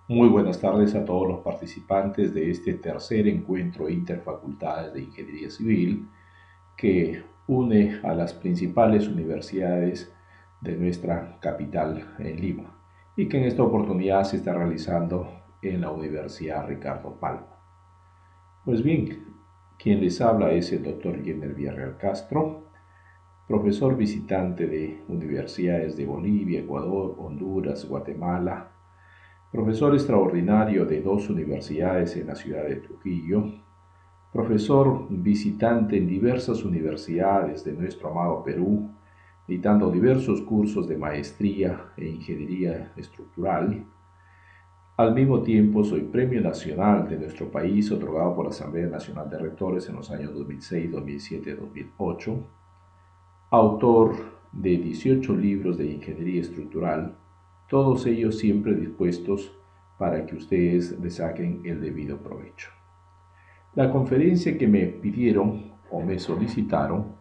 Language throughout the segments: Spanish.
Muy buenas tardes a todos los participantes de este tercer encuentro interfacultades de Ingeniería Civil que une a las principales universidades de nuestra capital en Lima y que en esta oportunidad se está realizando en la Universidad Ricardo Palma. Pues bien, quien les habla es el doctor Jenner Villarreal Castro, profesor visitante de universidades de Bolivia, Ecuador, Honduras, Guatemala, profesor extraordinario de dos universidades en la ciudad de Trujillo, profesor visitante en diversas universidades de nuestro amado Perú, dictando diversos cursos de maestría e ingeniería estructural. Al mismo tiempo, soy Premio Nacional de nuestro país, otorgado por la Asamblea Nacional de Rectores en los años 2006, 2007, 2008. Autor de 18 libros de ingeniería estructural, todos ellos siempre dispuestos para que ustedes le saquen el debido provecho. La conferencia que me pidieron o me solicitaron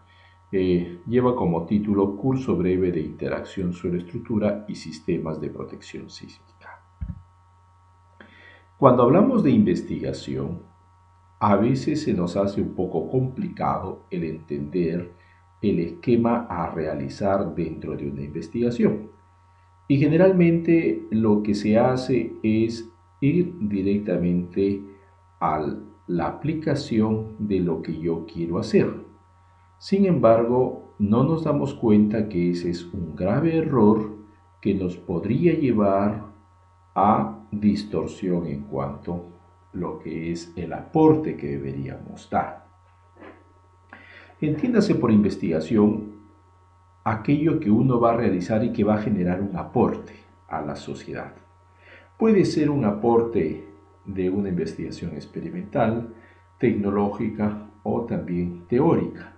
lleva como título Curso breve de interacción sueloestructura y sistemas de protección sísmica. Cuando hablamos de investigación, a veces se nos hace un poco complicado el entender el esquema a realizar dentro de una investigación. Y generalmente lo que se hace es ir directamente a la aplicación de lo que yo quiero hacer. Sin embargo, no nos damos cuenta que ese es un grave error que nos podría llevar a distorsión en cuanto a lo que es el aporte que deberíamos dar. Entiéndase por investigación aquello que uno va a realizar y que va a generar un aporte a la sociedad. Puede ser un aporte de una investigación experimental, tecnológica o también teórica.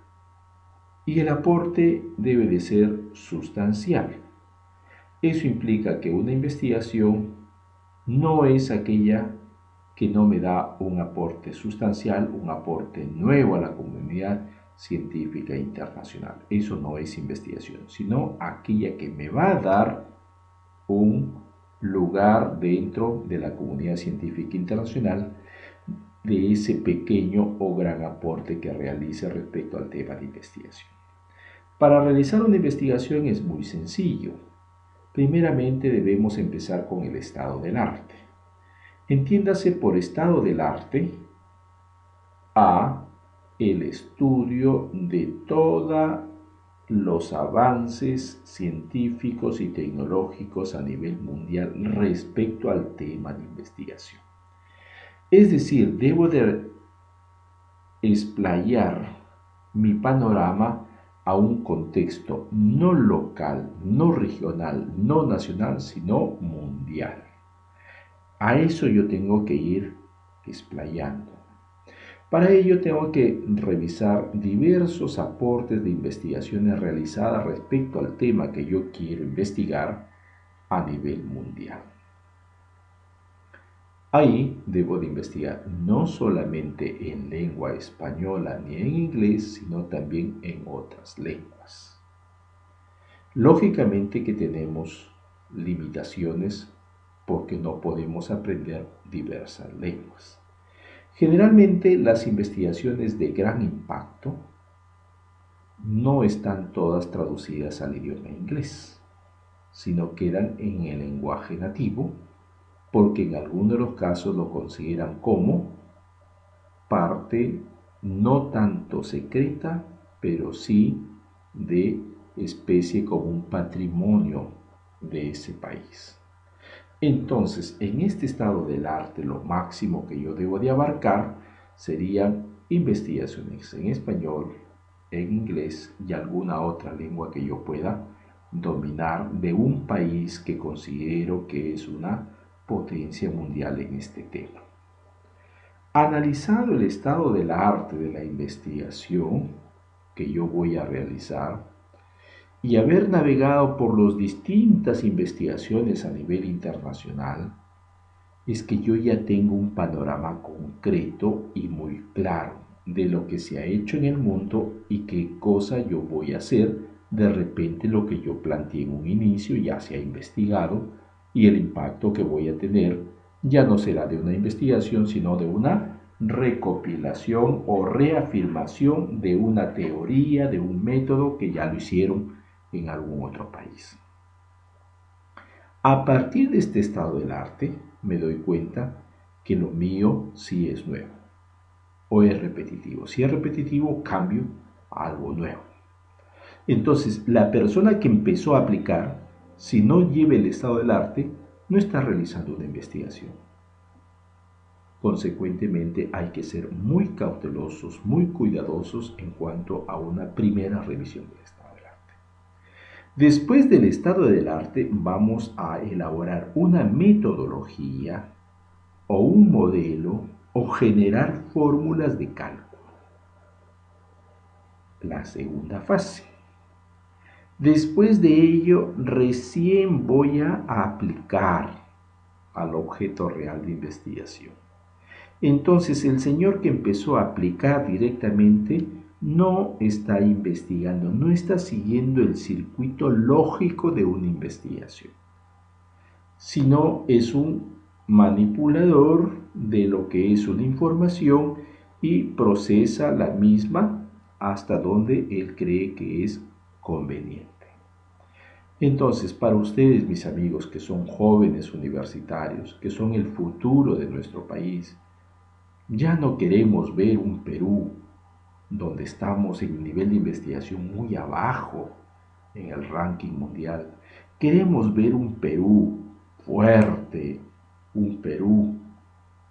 Y el aporte debe de ser sustancial. Eso implica que una investigación no es aquella que no me da un aporte sustancial, un aporte nuevo a la comunidad científica internacional. Eso no es investigación, sino aquella que me va a dar un lugar dentro de la comunidad científica internacional de ese pequeño o gran aporte que realice respecto al tema de investigación. Para realizar una investigación es muy sencillo. Primeramente debemos empezar con el estado del arte. Entiéndase por estado del arte a el estudio de todos los avances científicos y tecnológicos a nivel mundial respecto al tema de investigación. Es decir, debo de explayar mi panorama a un contexto no local, no regional, no nacional, sino mundial. A eso yo tengo que ir explayando. Para ello tengo que revisar diversos aportes de investigaciones realizadas respecto al tema que yo quiero investigar a nivel mundial. Ahí debo de investigar no solamente en lengua española ni en inglés, sino también en otras lenguas. Lógicamente que tenemos limitaciones porque no podemos aprender diversas lenguas. Generalmente las investigaciones de gran impacto no están todas traducidas al idioma inglés, sino quedan en el lenguaje nativo, porque en algunos de los casos lo consideran como parte no tanto secreta, pero sí de especie como un patrimonio de ese país. Entonces, en este estado del arte, lo máximo que yo debo de abarcar serían investigaciones en español, en inglés y alguna otra lengua que yo pueda dominar de un país que considero que es una potencia mundial en este tema. Analizado el estado del arte de la investigación que yo voy a realizar, y haber navegado por las distintas investigaciones a nivel internacional, es que yo ya tengo un panorama concreto y muy claro de lo que se ha hecho en el mundo y qué cosa yo voy a hacer. De repente lo que yo planteé en un inicio ya se ha investigado y el impacto que voy a tener Ya no será de una investigación, sino de una recopilación o reafirmación de una teoría, de un método que ya lo hicieron en algún otro país. A partir de este estado del arte, me doy cuenta que lo mío sí es nuevo o es repetitivo. Si es repetitivo, cambio a algo nuevo. Entonces, la persona que empezó a aplicar, si no lleva el estado del arte, no está realizando una investigación. Consecuentemente, hay que ser muy cautelosos, muy cuidadosos en cuanto a una primera revisión del estado del arte. Después del estado del arte, vamos a elaborar una metodología o un modelo o generar fórmulas de cálculo. La segunda fase. Después de ello, recién voy a aplicar al objeto real de investigación. Entonces, el señor que empezó a aplicar directamente no está investigando, no está siguiendo el circuito lógico de una investigación, sino es un manipulador de lo que es una información y procesa la misma hasta donde él cree que es conveniente. Entonces, para ustedes, mis amigos, que son jóvenes universitarios, que son el futuro de nuestro país, ya no queremos ver un Perú donde estamos en un nivel de investigación muy abajo en el ranking mundial. Queremos ver un Perú fuerte, un Perú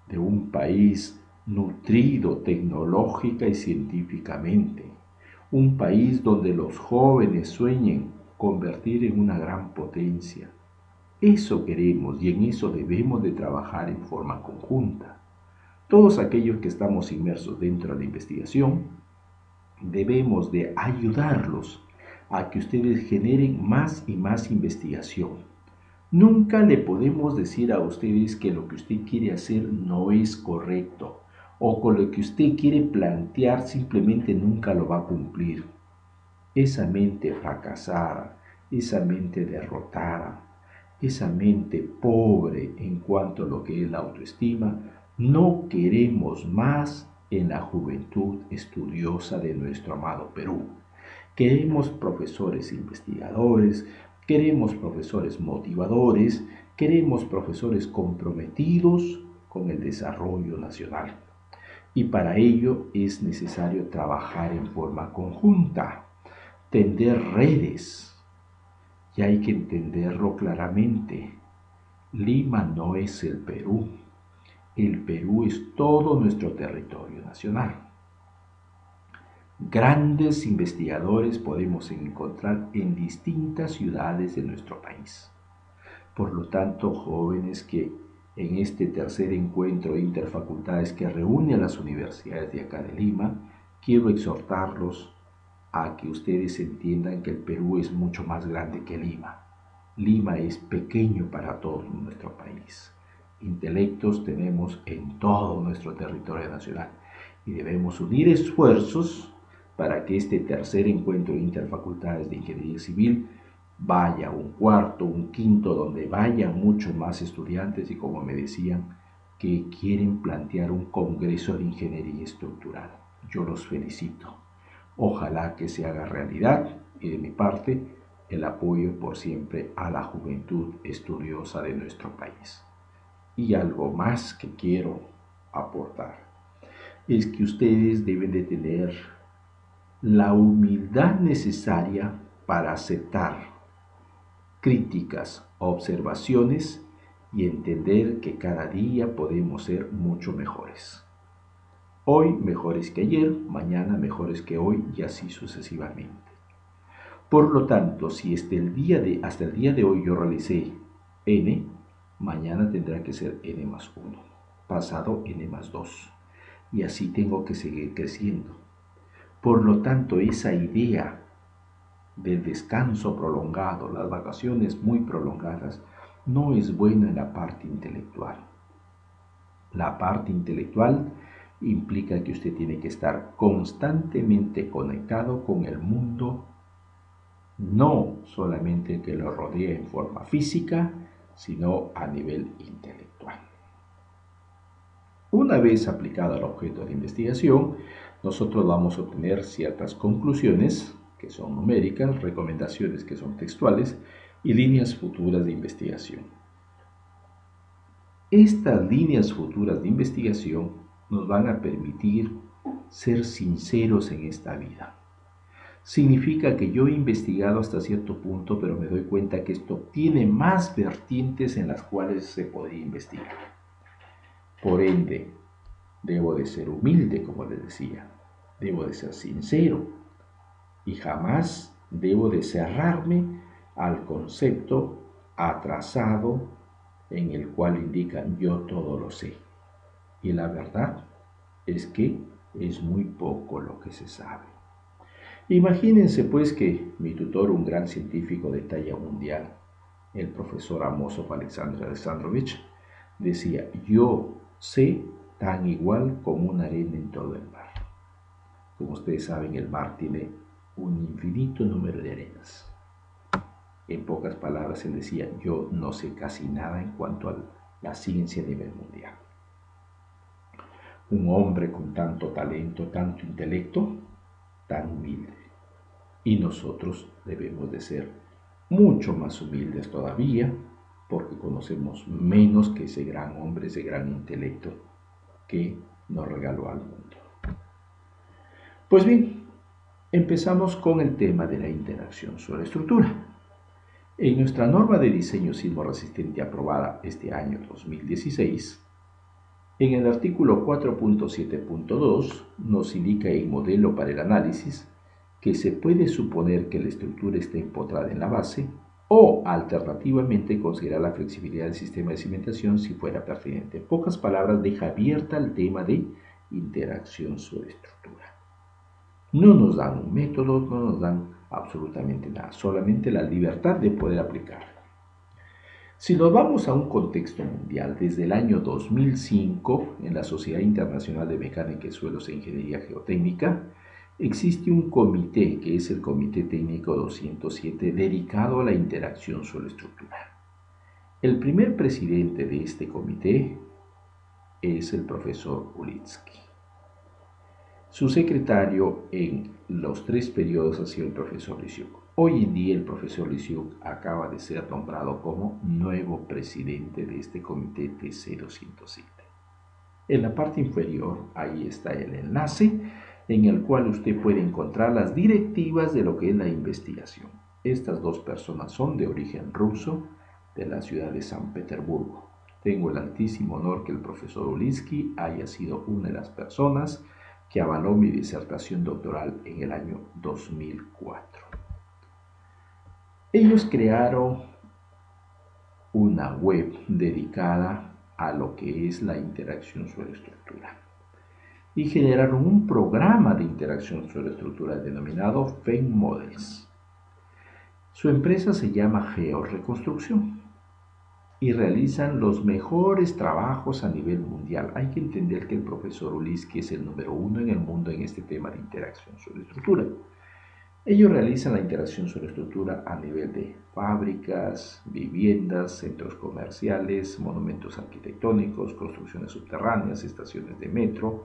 de un país nutrido tecnológica y científicamente, un país donde los jóvenes sueñen convertir en una gran potencia. Eso queremos y en eso debemos de trabajar en forma conjunta. Todos aquellos que estamos inmersos dentro de la investigación, debemos de ayudarlos a que ustedes generen más y más investigación. Nunca le podemos decir a ustedes que lo que usted quiere hacer no es correcto o con lo que usted quiere plantear simplemente nunca lo va a cumplir. Esa mente fracasada, esa mente derrotada, esa mente pobre en cuanto a lo que es la autoestima, no queremos más en la juventud estudiosa de nuestro amado Perú. Queremos profesores investigadores, queremos profesores motivadores, queremos profesores comprometidos con el desarrollo nacional. Y para ello es necesario trabajar en forma conjunta, tender redes. Y hay que entenderlo claramente. Lima no es el Perú. El Perú es todo nuestro territorio nacional. Grandes investigadores podemos encontrar en distintas ciudades de nuestro país. Por lo tanto, jóvenes que en este tercer encuentro interfacultades que reúne a las universidades de acá de Lima, quiero exhortarlos a que ustedes entiendan que el Perú es mucho más grande que Lima. Lima es pequeño para todo nuestro país. Intelectos tenemos en todo nuestro territorio nacional y debemos unir esfuerzos para que este tercer encuentro de interfacultades de ingeniería civil vaya un cuarto, un quinto, donde vayan muchos más estudiantes y como me decían, que quieren plantear un congreso de ingeniería estructural. Yo los felicito. Ojalá que se haga realidad y de mi parte el apoyo por siempre a la juventud estudiosa de nuestro país. Y algo más que quiero aportar es que ustedes deben de tener la humildad necesaria para aceptar críticas, observaciones y entender que cada día podemos ser mucho mejores. Hoy mejores que ayer, mañana mejores que hoy y así sucesivamente. Por lo tanto, si hasta el día de hoy yo realicé n, mañana tendrá que ser n más 1, pasado n más 2 y así tengo que seguir creciendo. Por lo tanto, esa idea del descanso prolongado, las vacaciones muy prolongadas, no es buena en la parte intelectual. La parte intelectual implica que usted tiene que estar constantemente conectado con el mundo, no solamente que lo rodea en forma física, sino a nivel intelectual. Una vez aplicado al objeto de investigación, nosotros vamos a obtener ciertas conclusiones que son numéricas, recomendaciones que son textuales y líneas futuras de investigación. Estas líneas futuras de investigación nos van a permitir ser sinceros en esta vida. Significa que yo he investigado hasta cierto punto, pero me doy cuenta que esto tiene más vertientes en las cuales se podría investigar. Por ende, debo de ser humilde, como les decía, debo de ser sincero y jamás debo de cerrarme al concepto atrasado en el cual indican yo todo lo sé. Y la verdad es que es muy poco lo que se sabe. Imagínense pues que mi tutor, un gran científico de talla mundial, el profesor Amosov Alexander Alexandrovich, decía, yo sé tan igual como una arena en todo el mar. Como ustedes saben, el mar tiene un infinito número de arenas. En pocas palabras, él decía, yo no sé casi nada en cuanto a la ciencia a nivel mundial. Un hombre con tanto talento, tanto intelecto, tan humilde. Y nosotros debemos de ser mucho más humildes todavía, porque conocemos menos que ese gran hombre, ese gran intelecto que nos regaló al mundo. Pues bien, empezamos con el tema de la interacción sobre estructura. En nuestra norma de diseño sismo resistente aprobada este año 2016, en el artículo 4.7.2 nos indica el modelo para el análisis que se puede suponer que la estructura está empotrada en la base o alternativamente considerar la flexibilidad del sistema de cimentación si fuera pertinente. En pocas palabras, deja abierta el tema de interacción sobre estructura. No nos dan un método, no nos dan absolutamente nada, solamente la libertad de poder aplicar. Si nos vamos a un contexto mundial, desde el año 2005, en la Sociedad Internacional de Mecánica de Suelos e Ingeniería Geotécnica, existe un comité que es el Comité Técnico 207 dedicado a la interacción suelo-estructura. El primer presidente de este comité es el profesor Ulitsky. Su secretario en los 3 periodos ha sido el profesor Lisiuk. Hoy en día el profesor Lisiuk acaba de ser nombrado como nuevo presidente de este comité TC207. En la parte inferior, ahí está el enlace en el cual usted puede encontrar las directivas de lo que es la investigación. Estas 2 personas son de origen ruso, de la ciudad de San Petersburgo. Tengo el altísimo honor que el profesor Ulitsky haya sido una de las personas que avaló mi disertación doctoral en el año 2004. Ellos crearon una web dedicada a lo que es la interacción suelo-estructura y generaron un programa de interacción suelo-estructura denominado FEM Models. Su empresa se llama Georreconstrucción y realizan los mejores trabajos a nivel mundial. Hay que entender que el profesor Ulitsky es el número 1 en el mundo en este tema de interacción suelo-estructura. Ellos realizan la interacción suelo-estructura a nivel de fábricas, viviendas, centros comerciales, monumentos arquitectónicos, construcciones subterráneas, estaciones de metro,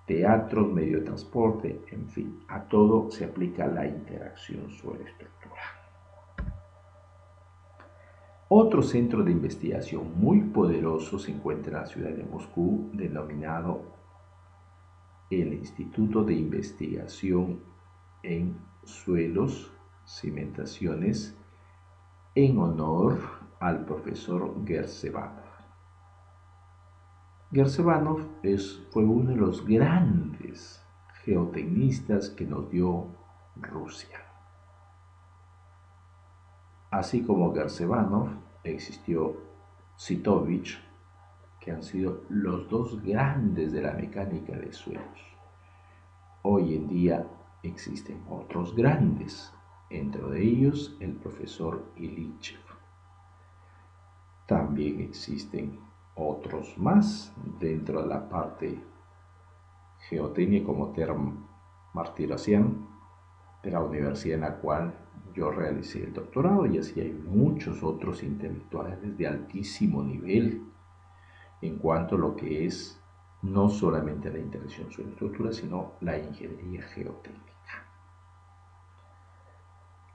teatros, medio de transporte, en fin, a todo se aplica la interacción suelo-estructura. Otro centro de investigación muy poderoso se encuentra en la ciudad de Moscú, denominado el Instituto de Investigación en Suelos, Cimentaciones, en honor al profesor Gersevanov. Gersevanov fue uno de los grandes geotecnistas que nos dio Rusia. Así como Gersevanov, existió Zitovich, que han sido los 2 grandes de la mecánica de suelos. Hoy en día existen otros grandes, entre ellos el profesor Ilyichev. También existen otros más dentro de la parte geotécnica como Martirosyan, de la universidad en la cual yo realicé el doctorado, y así hay muchos otros intelectuales de altísimo nivel en cuanto a lo que es no solamente la interacción suelo-estructura, sino la ingeniería geotécnica.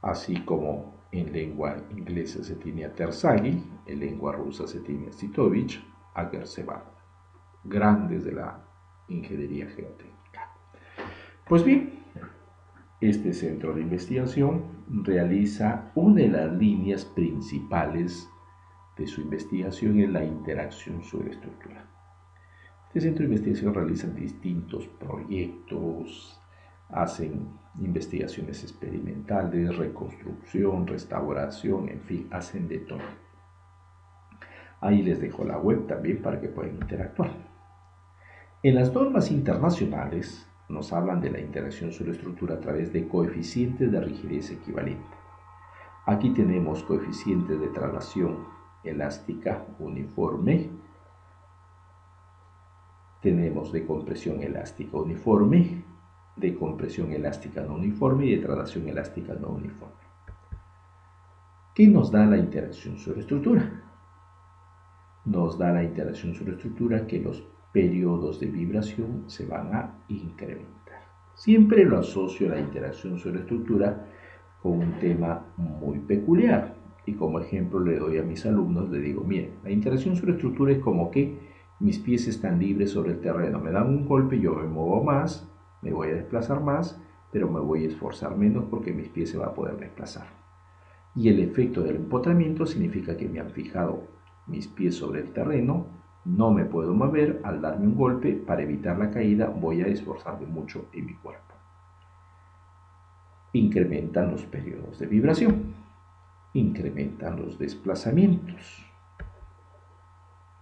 Así como en lengua inglesa se tiene a Terzaghi, en lengua rusa se tiene a Sitovich, a Gersevan, grandes de la ingeniería geotécnica. Pues bien, este centro de investigación realiza una de las líneas principales de su investigación en la interacción suelo-estructura. Este centro de investigación realiza distintos proyectos, hacen investigaciones experimentales, reconstrucción, restauración, en fin, hacen de todo. Ahí les dejo la web también para que puedan interactuar. En las normas internacionales nos hablan de la interacción suelo-estructura a través de coeficientes de rigidez equivalente. Aquí tenemos coeficientes de traslación elástica uniforme, tenemos de compresión elástica uniforme, de compresión elástica no uniforme y de traslación elástica no uniforme. ¿Qué nos da la interacción suelo-estructura? Nos da la interacción suelo-estructura que los periodos de vibración se van a incrementar. Siempre lo asocio a la interacción suelo-estructura con un tema muy peculiar. Y como ejemplo le doy a mis alumnos, le digo, miren, la interacción suelo-estructura es como que mis pies están libres sobre el terreno, me dan un golpe, yo me muevo más, me voy a desplazar más, pero me voy a esforzar menos porque mis pies se van a poder desplazar. Y el efecto del empotramiento significa que me han fijado mis pies sobre el terreno, no me puedo mover, al darme un golpe, para evitar la caída voy a esforzarme mucho en mi cuerpo. Incrementan los periodos de vibración, incrementan los desplazamientos,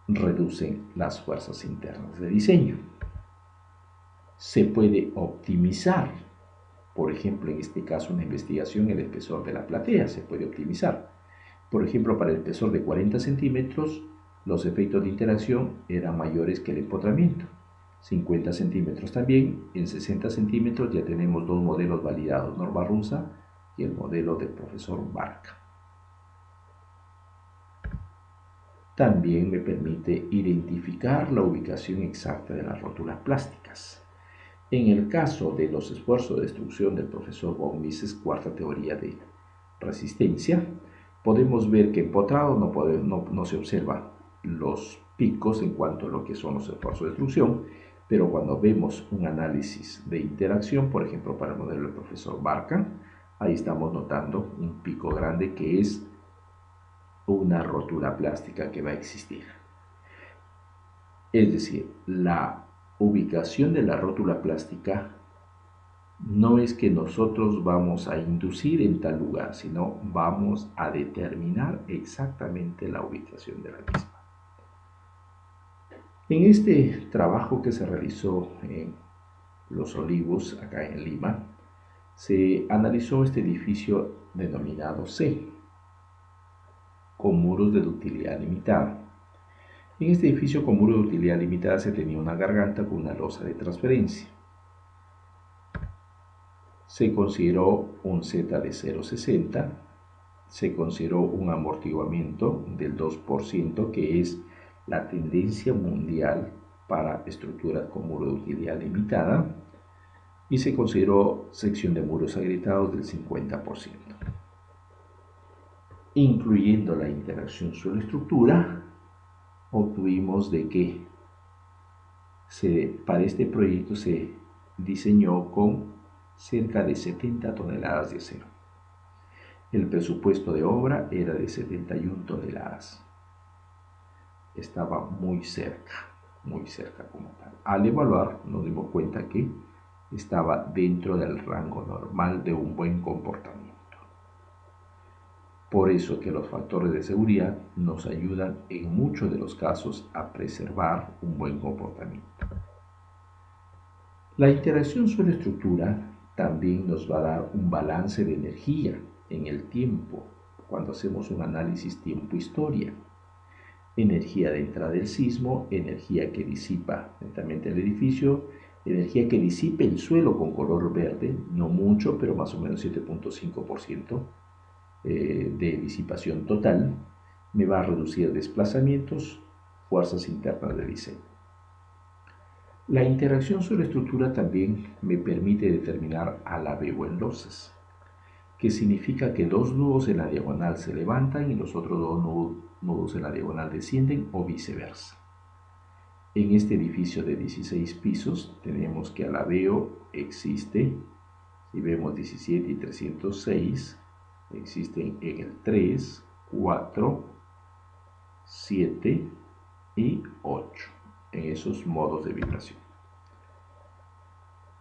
reducen las fuerzas internas de diseño. Se puede optimizar, por ejemplo, en este caso una investigación, el espesor de la platea se puede optimizar. Por ejemplo, para el espesor de 40 centímetros, los efectos de interacción eran mayores que el empotramiento. 50 centímetros también, en 60 centímetros ya tenemos dos modelos validados, norma rusa y el modelo del profesor Barca. También me permite identificar la ubicación exacta de las rótulas plásticas. En el caso de los esfuerzos de destrucción del profesor von Mises, cuarta teoría de resistencia, podemos ver que empotrado no se observan los picos en cuanto a lo que son los esfuerzos de destrucción, pero cuando vemos un análisis de interacción, por ejemplo para el modelo del profesor Barca, ahí estamos notando un pico grande que es una rótula plástica que va a existir. Es decir, la ubicación de la rótula plástica no es que nosotros vamos a inducir en tal lugar, sino vamos a determinar exactamente la ubicación de la misma. En este trabajo que se realizó en Los Olivos, acá en Lima, se analizó este edificio denominado C, con muros de ductilidad limitada. En este edificio con muros de utilidad limitada se tenía una garganta con una losa de transferencia. Se consideró un Z de 0,60, se consideró un amortiguamiento del 2%, que es la tendencia mundial para estructuras con muro de utilidad limitada, y se consideró sección de muros agrietados del 50%. Incluyendo la interacción suelo-estructura, obtuvimos de que para este proyecto se diseñó con cerca de 70 toneladas de acero. El presupuesto de obra era de 71 toneladas. Estaba muy cerca como tal. Al evaluar nos dimos cuenta que estaba dentro del rango normal de un buen comportamiento. Por eso que los factores de seguridad nos ayudan en muchos de los casos a preservar un buen comportamiento. La interacción suelo-estructura también nos va a dar un balance de energía en el tiempo, cuando hacemos un análisis tiempo-historia. Energía de entrada del sismo, energía que disipa lentamente el edificio, energía que disipe el suelo con color verde, no mucho, pero más o menos 7.5% de disipación total, me va a reducir desplazamientos, fuerzas internas de diseño. La interacción sobre estructura también me permite determinar alabeo en losas, que significa que dos nudos en la diagonal se levantan y los otros dos nudos en la diagonal descienden o viceversa. En este edificio de 16 pisos tenemos que alabeo existe, si vemos 17 y 306, existen en el 3, 4, 7 y 8, en esos modos de vibración.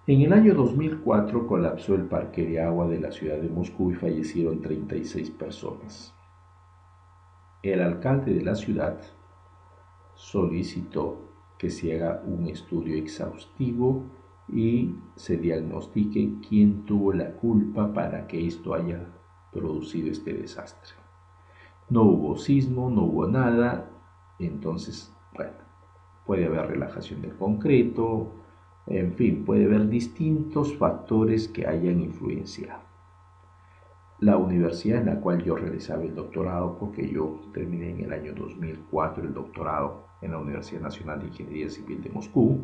En el año 2004 colapsó el parque de agua de la ciudad de Moscú y fallecieron 36 personas. El alcalde de la ciudad solicitó que se haga un estudio exhaustivo y se diagnostique quién tuvo la culpa para que esto haya producido este desastre. No hubo sismo, no hubo nada, entonces, bueno, puede haber relajación del concreto, en fin, puede haber distintos factores que hayan influenciado. La universidad en la cual yo realizaba el doctorado, porque yo terminé en el año 2004 el doctorado en la Universidad Nacional de Ingeniería Civil de Moscú,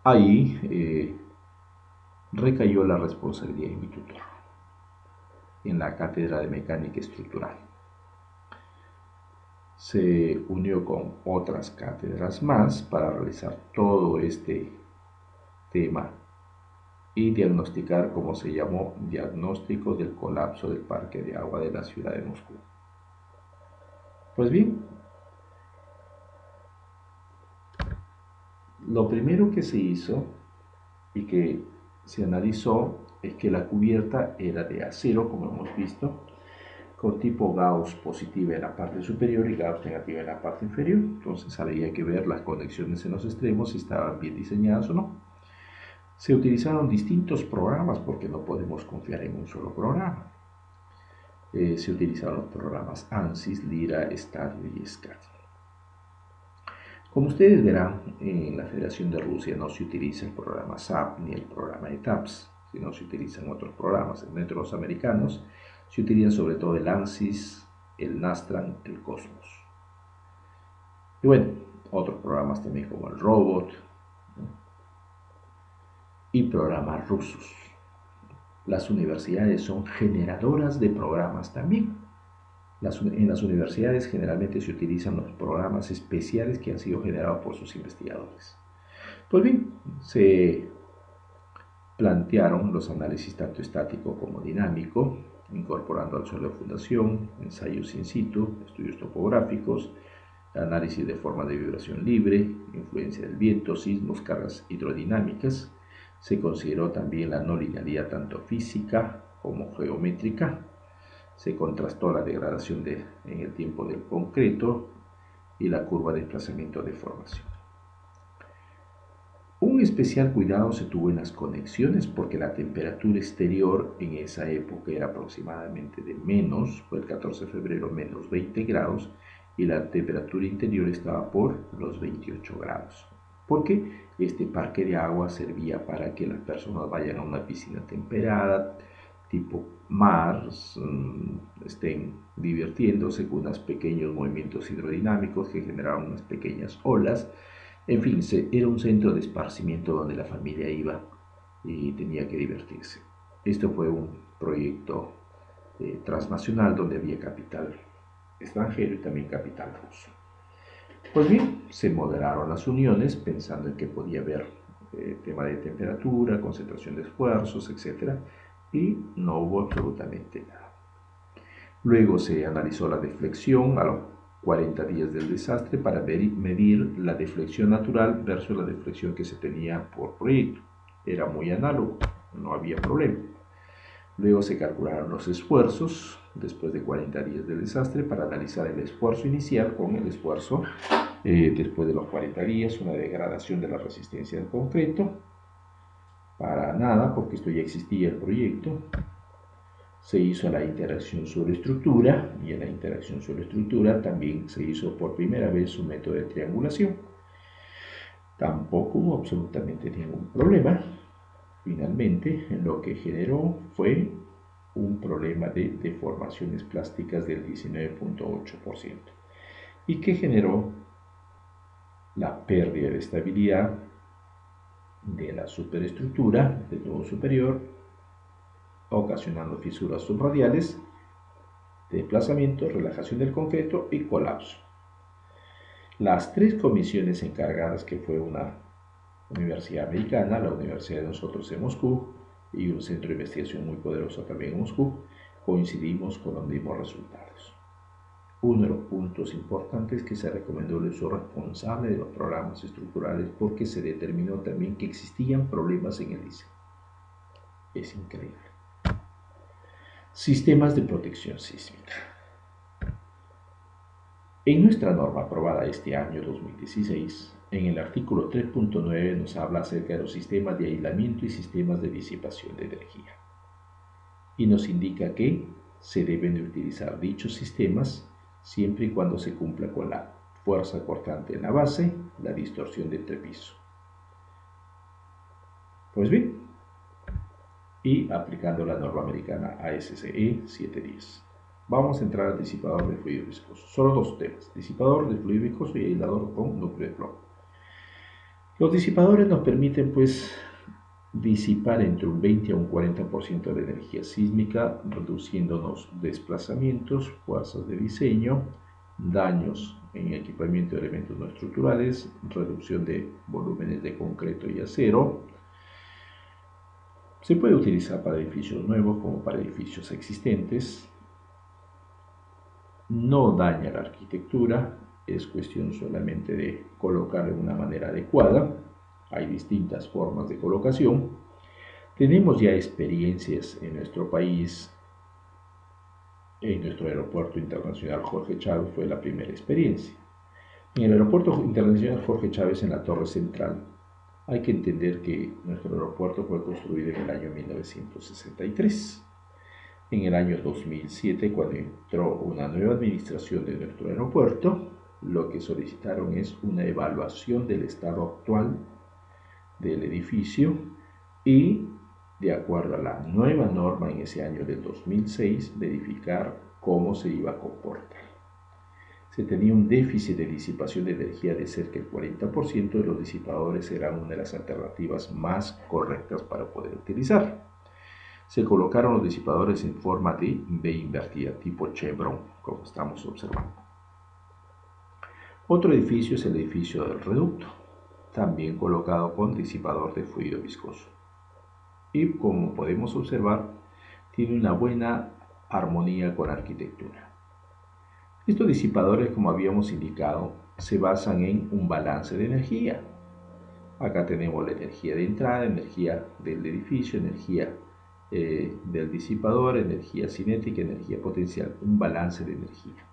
ahí recayó la responsabilidad en mi tutor, en la cátedra de mecánica estructural. Se unió con otras cátedras más para realizar todo este tema y diagnosticar, como se llamó, diagnóstico del colapso del parque de agua de la ciudad de Moscú. Pues bien, lo primero que se hizo y que se analizó es que la cubierta era de acero, como hemos visto, con tipo Gauss positiva en la parte superior y Gauss negativa en la parte inferior. Entonces había que ver las conexiones en los extremos si estaban bien diseñadas o no. Se utilizaron distintos programas porque no podemos confiar en un solo programa. Se utilizaron los programas ANSYS, Lyra, Stadio y SCAD. Como ustedes verán, en la Federación de Rusia no se utiliza el programa SAP ni el programa ETAPS, sino se utilizan otros programas. Entre los americanos se utilizan sobre todo el ANSYS, el Nastran, el Cosmos. Y bueno, otros programas también como el Robot, ¿no? Y programas rusos. Las universidades son generadoras de programas también. En las universidades generalmente se utilizan los programas especiales que han sido generados por sus investigadores. Pues bien, se plantearon los análisis tanto estático como dinámico, incorporando al suelo de fundación, ensayos in situ, estudios topográficos, análisis de formas de vibración libre, influencia del viento, sismos, cargas hidrodinámicas. Se consideró también la no linealidad tanto física como geométrica. Se contrastó la degradación en el tiempo del concreto y la curva de desplazamiento de formación. Un especial cuidado se tuvo en las conexiones porque la temperatura exterior en esa época era aproximadamente de fue el 14 de febrero, menos 20 grados y la temperatura interior estaba por los 28 grados. Porque este parque de agua servía para que las personas vayan a una piscina temperada, tipo mar, estén divirtiéndose con unos pequeños movimientos hidrodinámicos que generaban unas pequeñas olas. En fin, era un centro de esparcimiento donde la familia iba y tenía que divertirse. Esto fue un proyecto transnacional donde había capital extranjero y también capital ruso. Pues bien, se moderaron las uniones pensando en que podía haber tema de temperatura, concentración de esfuerzos, etc. Y no hubo absolutamente nada. Luego se analizó la deflexión a los 40 días del desastre para medir la deflexión natural versus la deflexión que se tenía por proyecto. Era muy análogo, no había problema. Luego se calcularon los esfuerzos después de 40 días del desastre para analizar el esfuerzo inicial con el esfuerzo después de los 40 días, una degradación de la resistencia del concreto. Para nada, porque esto ya existía el proyecto. Se hizo la interacción sobre estructura y en la interacción sobre estructura también se hizo por primera vez un método de triangulación. Tampoco hubo absolutamente ningún problema. Finalmente, lo que generó fue un problema de deformaciones plásticas del 19.8% y que generó la pérdida de estabilidad de la superestructura del tubo superior, ocasionando fisuras subradiales, desplazamiento, relajación del concreto y colapso. Las tres comisiones encargadas, que fue una universidad americana, la Universidad de nosotros en Moscú y un centro de investigación muy poderoso también en Moscú, coincidimos con los mismos resultados. Uno de los puntos importantes que se recomendó el uso responsable de los programas estructurales, porque se determinó también que existían problemas en el diseño. Es increíble. Sistemas de protección sísmica. En nuestra norma aprobada este año 2016, en el artículo 3.9 nos habla acerca de los sistemas de aislamiento y sistemas de disipación de energía. Y nos indica que se deben de utilizar dichos sistemas siempre y cuando se cumpla con la fuerza cortante en la base, la distorsión de entrepiso. Pues bien, y aplicando la norma americana ASCE 710. Vamos a entrar al disipador de fluido viscoso. Solo dos temas: disipador de fluido viscoso y aislador con núcleo de plomo. Los disipadores nos permiten disipar entre un 20 a un 40% de la energía sísmica, reduciéndonos desplazamientos, fuerzas de diseño, daños en equipamiento de elementos no estructurales, reducción de volúmenes de concreto y acero. Se puede utilizar para edificios nuevos como para edificios existentes. No daña la arquitectura, es cuestión solamente de colocarlo de una manera adecuada. Hay distintas formas de colocación. Tenemos ya experiencias en nuestro país. En nuestro aeropuerto internacional Jorge Chávez fue la primera experiencia. En el aeropuerto internacional Jorge Chávez, en la Torre Central, hay que entender que nuestro aeropuerto fue construido en el año 1963. En el año 2007, cuando entró una nueva administración de nuestro aeropuerto, lo que solicitaron es una evaluación del estado actual del edificio y, de acuerdo a la nueva norma en ese año del 2006, verificar cómo se iba a comportar. Se tenía un déficit de disipación de energía de cerca del 40%, de los disipadores eran una de las alternativas más correctas para poder utilizar. Se colocaron los disipadores en forma de V invertida, tipo chevron, como estamos observando. Otro edificio es el edificio del reducto, también colocado con disipador de fluido viscoso. Y como podemos observar, tiene una buena armonía con la arquitectura. Estos disipadores, como habíamos indicado, se basan en un balance de energía. Acá tenemos la energía de entrada, energía del edificio, energía del disipador, energía cinética, energía potencial, un balance de energía.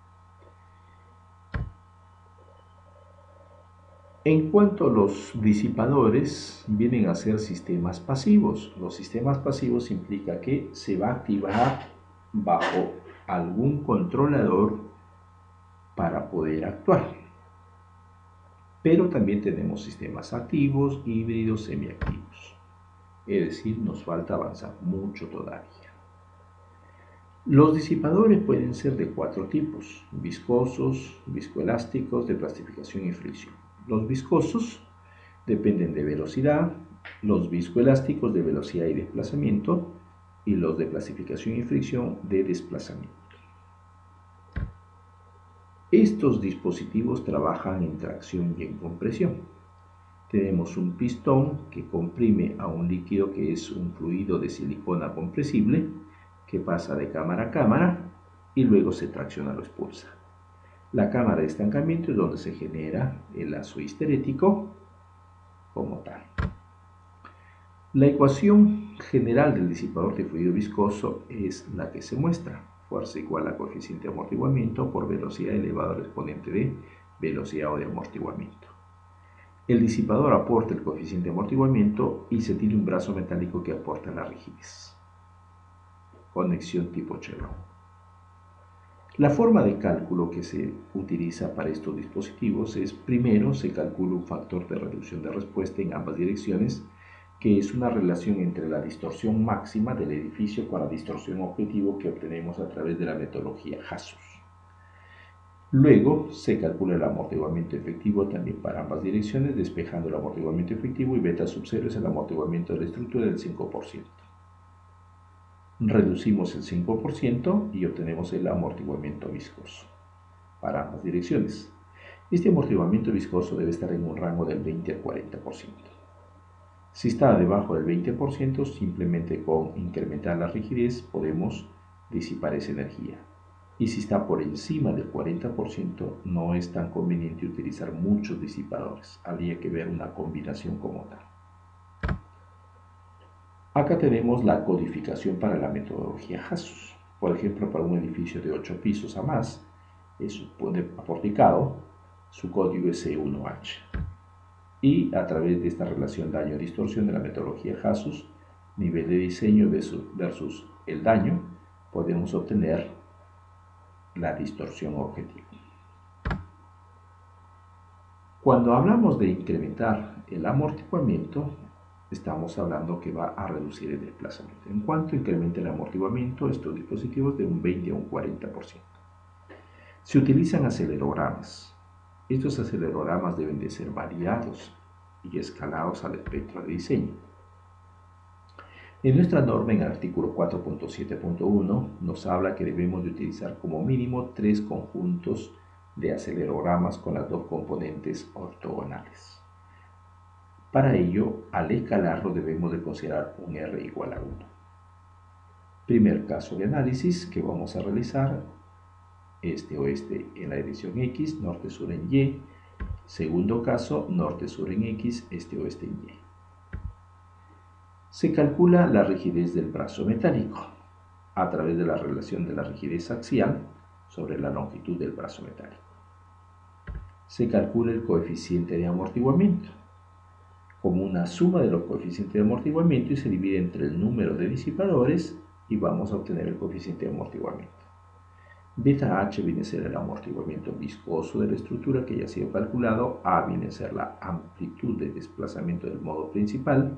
En cuanto a los disipadores, vienen a ser sistemas pasivos. Los sistemas pasivos implica que se va a activar bajo algún controlador para poder actuar. Pero también tenemos sistemas activos, híbridos, semiactivos. Es decir, nos falta avanzar mucho todavía. Los disipadores pueden ser de cuatro tipos: viscosos, viscoelásticos, de plastificación y fricción. Los viscosos dependen de velocidad, los viscoelásticos de velocidad y desplazamiento, y los de plastificación y fricción de desplazamiento. Estos dispositivos trabajan en tracción y en compresión. Tenemos un pistón que comprime a un líquido que es un fluido de silicona compresible, que pasa de cámara a cámara y luego se tracciona o lo expulsa. La cámara de estancamiento es donde se genera el lazo histerético como tal. La ecuación general del disipador de fluido viscoso es la que se muestra: fuerza igual a coeficiente de amortiguamiento por velocidad elevado al exponente de velocidad o de amortiguamiento. El disipador aporta el coeficiente de amortiguamiento y se tiene un brazo metálico que aporta la rigidez. Conexión tipo chevron. La forma de cálculo que se utiliza para estos dispositivos es: primero se calcula un factor de reducción de respuesta en ambas direcciones, que es una relación entre la distorsión máxima del edificio con la distorsión objetivo que obtenemos a través de la metodología Hasus. Luego se calcula el amortiguamiento efectivo también para ambas direcciones, despejando el amortiguamiento efectivo y beta sub 0 es el amortiguamiento de la estructura del 5%. Reducimos el 5% y obtenemos el amortiguamiento viscoso para ambas direcciones. Este amortiguamiento viscoso debe estar en un rango del 20 al 40%. Si está debajo del 20%, simplemente con incrementar la rigidez podemos disipar esa energía. Y si está por encima del 40%, no es tan conveniente utilizar muchos disipadores. Habría que ver una combinación como tal. Acá tenemos la codificación para la metodología HASUS. Por ejemplo, para un edificio de 8 pisos a más, aporticado, su código es C1H. Y a través de esta relación daño-distorsión de la metodología HASUS, nivel de diseño versus el daño, podemos obtener la distorsión objetiva. Cuando hablamos de incrementar el amortiguamiento, estamos hablando que va a reducir el desplazamiento. En cuanto incrementa el amortiguamiento, estos dispositivos de un 20 a un 40%. Se utilizan acelerogramas. Estos acelerogramas deben de ser variados y escalados al espectro de diseño. En nuestra norma, en el artículo 4.7.1, nos habla que debemos de utilizar como mínimo 3 conjuntos de acelerogramas con las dos componentes ortogonales. Para ello, al escalarlo debemos de considerar un R igual a 1. Primer caso de análisis que vamos a realizar, este-oeste en la dirección X, norte-sur en Y. Segundo caso, norte-sur en X, este-oeste en Y. Se calcula la rigidez del brazo metálico a través de la relación de la rigidez axial sobre la longitud del brazo metálico. Se calcula el coeficiente de amortiguamiento como una suma de los coeficientes de amortiguamiento y se divide entre el número de disipadores y vamos a obtener el coeficiente de amortiguamiento. Beta H viene a ser el amortiguamiento viscoso de la estructura que ya ha sido calculado, A viene a ser la amplitud de desplazamiento del modo principal,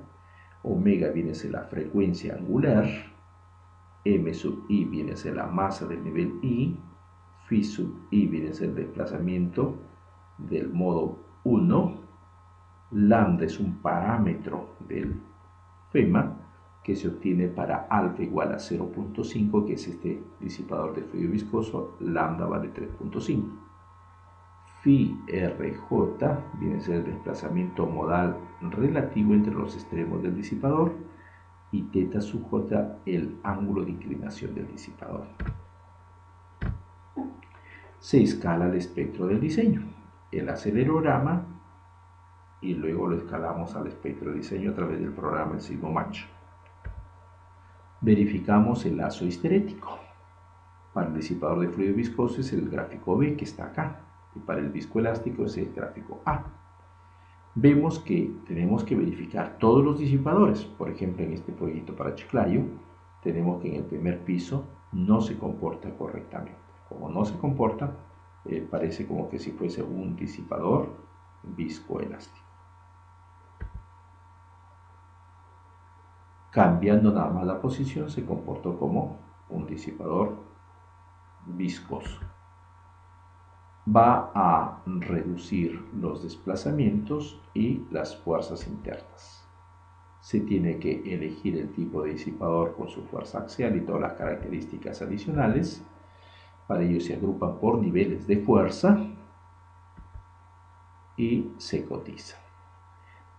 omega viene a ser la frecuencia angular, m sub i viene a ser la masa del nivel I, phi sub i viene a ser el desplazamiento del modo 1, lambda es un parámetro del FEMA que se obtiene para alfa igual a 0.5, que es este disipador de fluido viscoso, lambda vale 3.5. Phi RJ viene a ser el desplazamiento modal relativo entre los extremos del disipador y teta sub J el ángulo de inclinación del disipador. Se escala el espectro del diseño, el acelerograma, y luego lo escalamos al espectro de diseño a través del programa el SigmoMatch. Verificamos el lazo histerético. Para el disipador de fluido viscoso es el gráfico B que está acá, y para el viscoelástico es el gráfico A. Vemos que tenemos que verificar todos los disipadores. Por ejemplo, en este proyecto para Chiclayo, tenemos que en el primer piso no se comporta correctamente. Como no se comporta, parece como que si fuese un disipador viscoelástico. Cambiando nada más la posición, se comportó como un disipador viscoso. Va a reducir los desplazamientos y las fuerzas internas. Se tiene que elegir el tipo de disipador con su fuerza axial y todas las características adicionales. Para ello se agrupan por niveles de fuerza y se cotiza.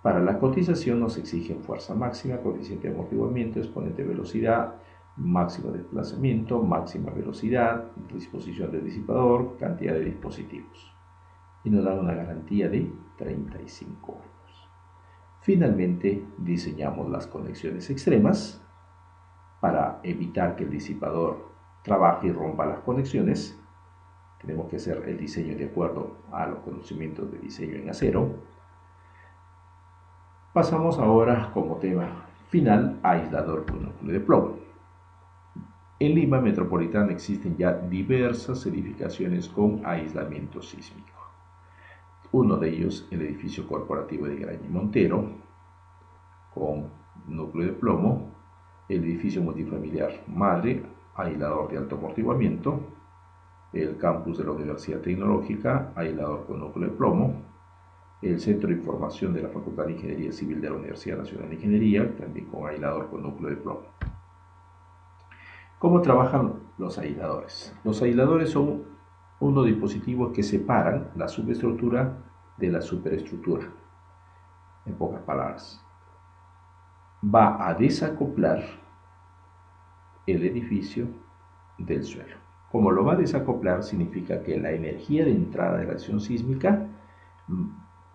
Para la cotización nos exigen fuerza máxima, coeficiente de amortiguamiento, exponente de velocidad, máximo desplazamiento, máxima velocidad, disposición del disipador, cantidad de dispositivos. Y nos dan una garantía de 35 años. Finalmente, diseñamos las conexiones extremas para evitar que el disipador trabaje y rompa las conexiones. Tenemos que hacer el diseño de acuerdo a los conocimientos de diseño en acero. Pasamos ahora como tema final a aislador con núcleo de plomo. En Lima metropolitana existen ya diversas edificaciones con aislamiento sísmico. Uno de ellos, el edificio corporativo de Graña Montero, con núcleo de plomo, el edificio multifamiliar Madre, aislador de alto amortiguamiento, el campus de la Universidad Tecnológica, aislador con núcleo de plomo, el Centro de Información de la Facultad de Ingeniería Civil de la Universidad Nacional de Ingeniería, también con aislador con núcleo de plomo. ¿Cómo trabajan los aisladores? Los aisladores son unos dispositivos que separan la subestructura de la superestructura. En pocas palabras, va a desacoplar el edificio del suelo. Como lo va a desacoplar, significa que la energía de entrada de la acción sísmica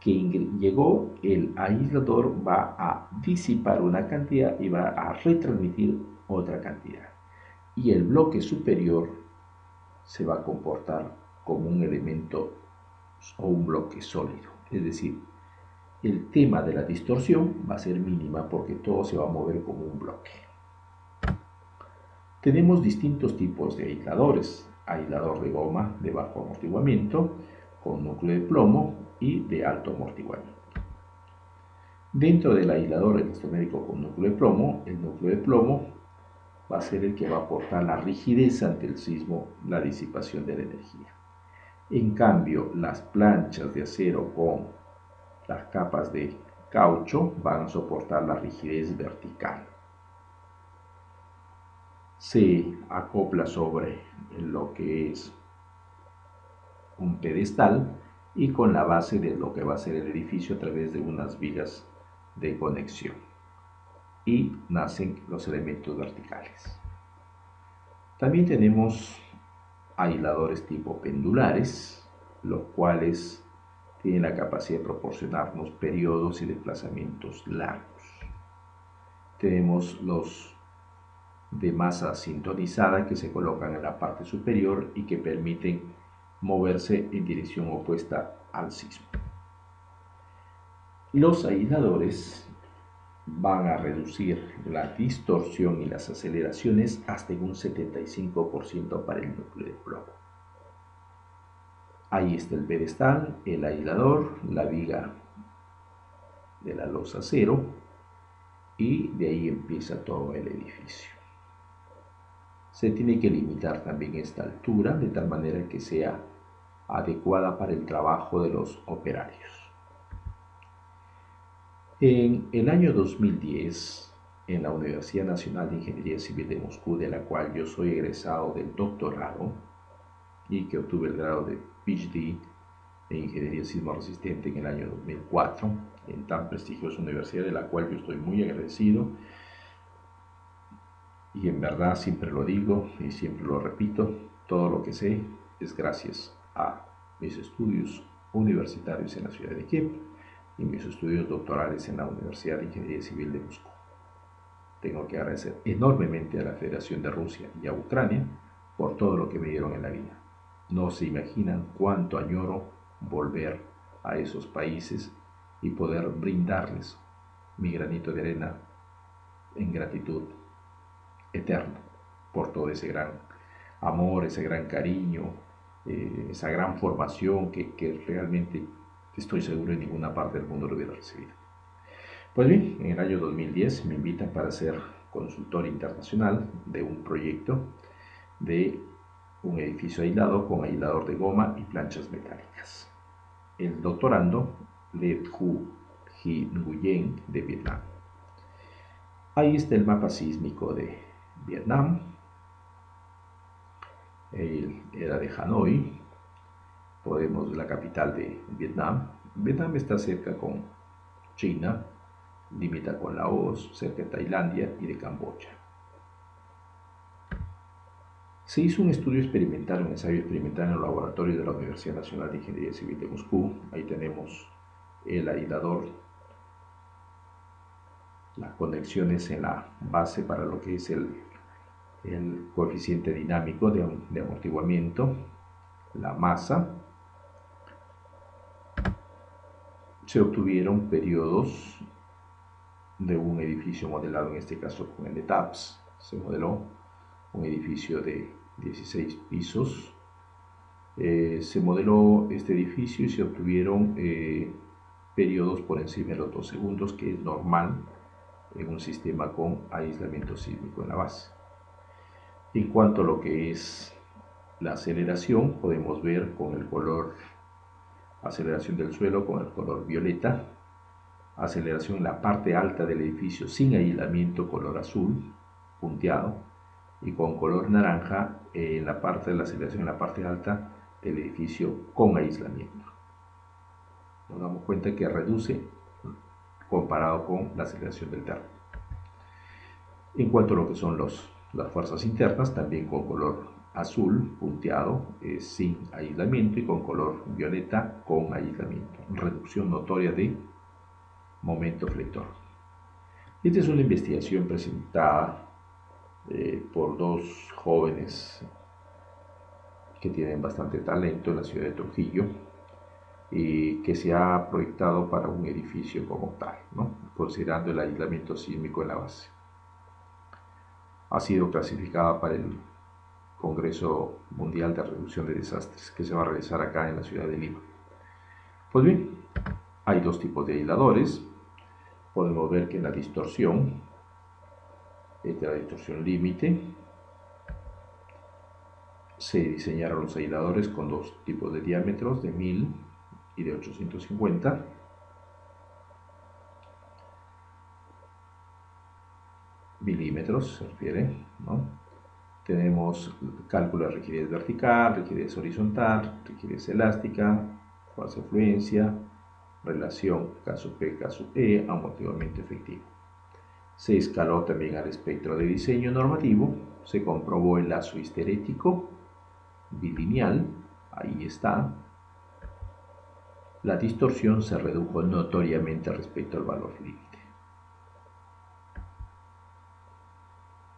que llegó, el aislador va a disipar una cantidad y va a retransmitir otra cantidad. Y el bloque superior se va a comportar como un elemento o un bloque sólido. Es decir, el tema de la distorsión va a ser mínima porque todo se va a mover como un bloque. Tenemos distintos tipos de aisladores. Aislador de goma de bajo amortiguamiento, con núcleo de plomo y de alto amortiguamiento. Dentro del aislador elastomérico con núcleo de plomo, el núcleo de plomo va a ser el que va a aportar la rigidez ante el sismo, la disipación de la energía. En cambio, las planchas de acero con las capas de caucho van a soportar la rigidez vertical. Se acopla sobre lo que es un pedestal y con la base de lo que va a ser el edificio a través de unas vigas de conexión. Y nacen los elementos verticales. También tenemos aisladores tipo pendulares, los cuales tienen la capacidad de proporcionarnos periodos y desplazamientos largos. Tenemos los de masa sintonizada que se colocan en la parte superior y que permiten moverse en dirección opuesta al sismo. Los aisladores van a reducir la distorsión y las aceleraciones hasta en un 75% para el núcleo de plomo. Ahí está el pedestal, el aislador, la viga de la losa acero y de ahí empieza todo el edificio. Se tiene que limitar también esta altura de tal manera que sea adecuada para el trabajo de los operarios. En el año 2010, en la Universidad Nacional de Ingeniería Civil de Moscú, de la cual yo soy egresado del doctorado y que obtuve el grado de PhD en Ingeniería Sismo Resistente en el año 2004, en tan prestigiosa universidad de la cual yo estoy muy agradecido. Y en verdad siempre lo digo y siempre lo repito, todo lo que sé es gracias a mis estudios universitarios en la ciudad de Kiev y mis estudios doctorales en la Universidad de Ingeniería Civil de Moscú. Tengo que agradecer enormemente a la Federación de Rusia y a Ucrania por todo lo que me dieron en la vida. No se imaginan cuánto añoro volver a esos países y poder brindarles mi granito de arena en gratitud eterno por todo ese gran amor, ese gran cariño, esa gran formación que realmente estoy seguro en ninguna parte del mundo lo hubiera recibido. Pues bien, en el año 2010 me invitan para ser consultor internacional de un proyecto de un edificio aislado con aislador de goma y planchas metálicas. El doctorando Le Thu Hy Nguyen de Vietnam. Ahí está el mapa sísmico de Vietnam. Él era de Hanoi, podemos la capital de Vietnam. Vietnam está cerca con China, limita con Laos, cerca de Tailandia y de Camboya. Se hizo un estudio experimental, un ensayo experimental en el laboratorio de la Universidad Nacional de Ingeniería Civil de Moscú. Ahí tenemos el aislador, las conexiones en la base para lo que es el coeficiente dinámico de amortiguamiento, la masa. Se obtuvieron periodos de un edificio modelado, en este caso con el de TAPS. Se modeló un edificio de 16 pisos. Se modeló este edificio y se obtuvieron periodos por encima de los 2 segundos, que es normal en un sistema con aislamiento sísmico en la base. En cuanto a lo que es la aceleración, podemos ver con el color, aceleración del suelo con el color violeta, aceleración en la parte alta del edificio sin aislamiento, color azul, punteado, y con color naranja en la parte de la aceleración en la parte alta del edificio con aislamiento. Nos damos cuenta que reduce comparado con la aceleración del terreno. En cuanto a lo que son las fuerzas internas, también con color azul punteado, sin aislamiento, y con color violeta con aislamiento. Reducción notoria de momento flector. Esta es una investigación presentada por dos jóvenes que tienen bastante talento en la ciudad de Trujillo y que se ha proyectado para un edificio como tal, ¿no? Considerando el aislamiento sísmico en la base. Ha sido clasificada para el Congreso Mundial de Reducción de Desastres que se va a realizar acá en la ciudad de Lima. Pues bien, hay dos tipos de aisladores. Podemos ver que en la distorsión, esta es la distorsión límite, se diseñaron los aisladores con dos tipos de diámetros, de 1000 y de 850. Milímetros se refiere, ¿no? Tenemos cálculo de rigidez vertical, rigidez horizontal, rigidez elástica, fuerza de fluencia, relación caso P, caso E, amortiguamiento efectivo. Se escaló también al espectro de diseño normativo, se comprobó el lazo histerético bilineal, ahí está. La distorsión se redujo notoriamente respecto al valor límite.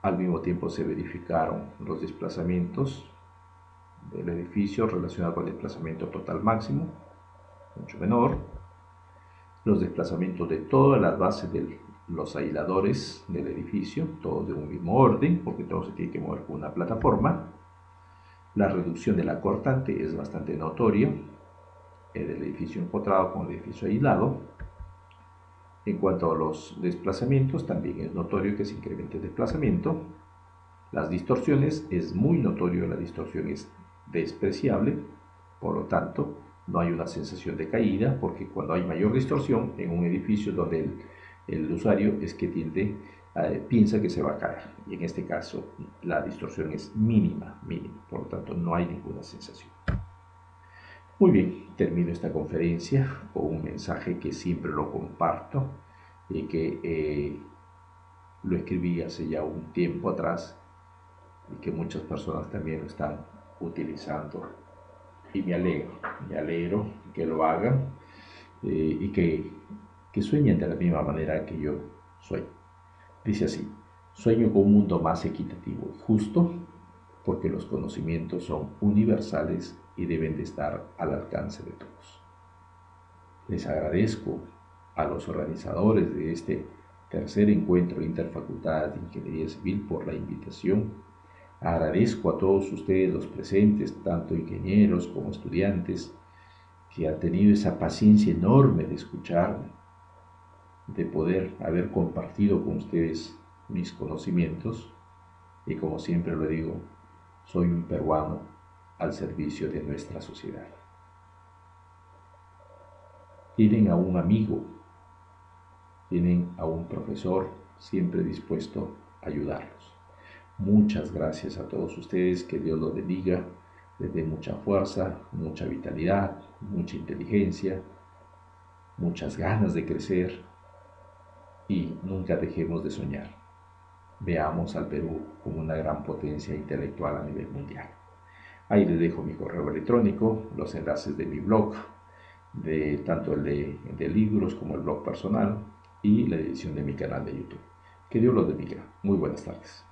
Al mismo tiempo se verificaron los desplazamientos del edificio relacionados con el desplazamiento total máximo, mucho menor, los desplazamientos de todas las bases de los aisladores del edificio, todos de un mismo orden, porque todo se tiene que mover con una plataforma. La reducción de la cortante es bastante notoria, del edificio empotrado con el edificio aislado. En cuanto a los desplazamientos, también es notorio que se incremente el desplazamiento. Las distorsiones, es muy notorio, la distorsión es despreciable, por lo tanto, no hay una sensación de caída, porque cuando hay mayor distorsión en un edificio donde el usuario es que piensa que se va a caer, y en este caso la distorsión es mínima, por lo tanto no hay ninguna sensación. Muy bien, termino esta conferencia con un mensaje que siempre lo comparto y que lo escribí hace ya un tiempo atrás y que muchas personas también lo están utilizando, y me alegro que lo hagan y que sueñen de la misma manera que yo sueño. Dice así: sueño con un mundo más equitativo y justo, porque los conocimientos son universales y deben de estar al alcance de todos. Les agradezco a los organizadores de este tercer encuentro interfacultades de Ingeniería Civil por la invitación. Agradezco a todos ustedes los presentes, tanto ingenieros como estudiantes, que han tenido esa paciencia enorme de escucharme, de poder haber compartido con ustedes mis conocimientos. Y como siempre lo digo, soy un peruano al servicio de nuestra sociedad. Tienen a un amigo, tienen a un profesor siempre dispuesto a ayudarlos. Muchas gracias a todos ustedes, que Dios los bendiga, les dé mucha fuerza, mucha vitalidad, mucha inteligencia, muchas ganas de crecer, y nunca dejemos de soñar. Veamos al Perú como una gran potencia intelectual a nivel mundial. Ahí les dejo mi correo electrónico, los enlaces de mi blog, tanto el de libros como el blog personal, y la edición de mi canal de YouTube. Que Dios los bendiga. Muy buenas tardes.